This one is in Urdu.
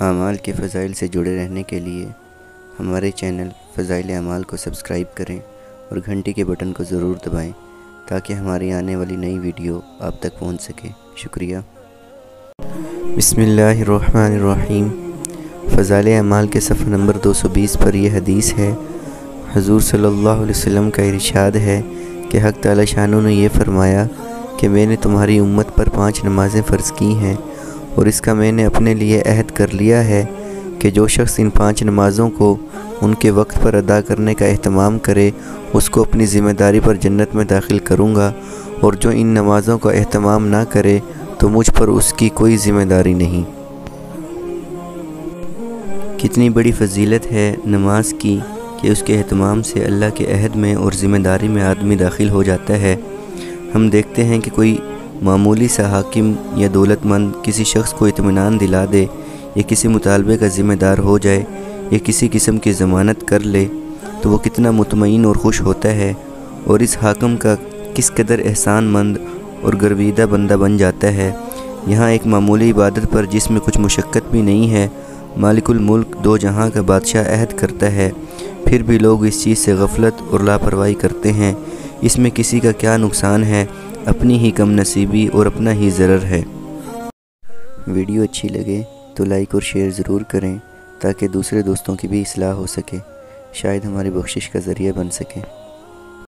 اعمال کے فضائل سے جڑے رہنے کے لیے ہمارے چینل فضائل اعمال کو سبسکرائب کریں اور گھنٹی کے بٹن کو ضرور دبائیں تاکہ ہماری آنے والی نئی ویڈیو آپ تک پہنچ سکے۔ شکریہ۔ بسم اللہ الرحمن الرحیم۔ فضائل اعمال کے صفحہ نمبر 220 پر یہ حدیث ہے۔ حضور صلی اللہ علیہ وسلم کا ارشاد ہے کہ حق تعالی شانہ نے یہ فرمایا کہ میں نے تمہاری امت پر 5 نمازیں فرض کی ہیں، اور اس کا میں نے اپنے لیے عہد کر لیا ہے کہ جو شخص ان 5 نمازوں کو ان کے وقت پر ادا کرنے کا اہتمام کرے اس کو اپنی ذمہ داری پر جنت میں داخل کروں گا، اور جو ان نمازوں کا اہتمام نہ کرے تو مجھ پر اس کی کوئی ذمہ داری نہیں۔ کتنی بڑی فضیلت ہے نماز کی کہ اس کے اہتمام سے اللہ کے عہد میں اور ذمہ داری میں آدمی داخل ہو جاتا ہے۔ ہم دیکھتے ہیں کہ کوئی معمولی سا حاکم یا دولت مند کسی شخص کو اطمینان دلا دے یا کسی مطالبے کا ذمہ دار ہو جائے یا کسی قسم کی ضمانت کر لے تو وہ کتنا مطمئن اور خوش ہوتا ہے، اور اس حاکم کا کس قدر احسان مند اور گرویدہ بندہ بن جاتا ہے۔ یہاں ایک معمولی عبادت پر جس میں کچھ مشقت بھی نہیں ہے، مالک الملک دو جہاں کا بادشاہ عہد کرتا ہے، پھر بھی لوگ اس چیز سے غفلت اور لاپرواہی کرتے ہیں۔ اس میں کسی کا کیا نقصان ہے؟ اپنی ہی کم نصیبی اور اپنا ہی ضرر ہے۔ ویڈیو اچھی لگے تو لائک اور شیئر ضرور کریں تاکہ دوسرے دوستوں کی بھی اصلاح ہو سکے، شاید ہماری بخشش کا ذریعہ بن سکے۔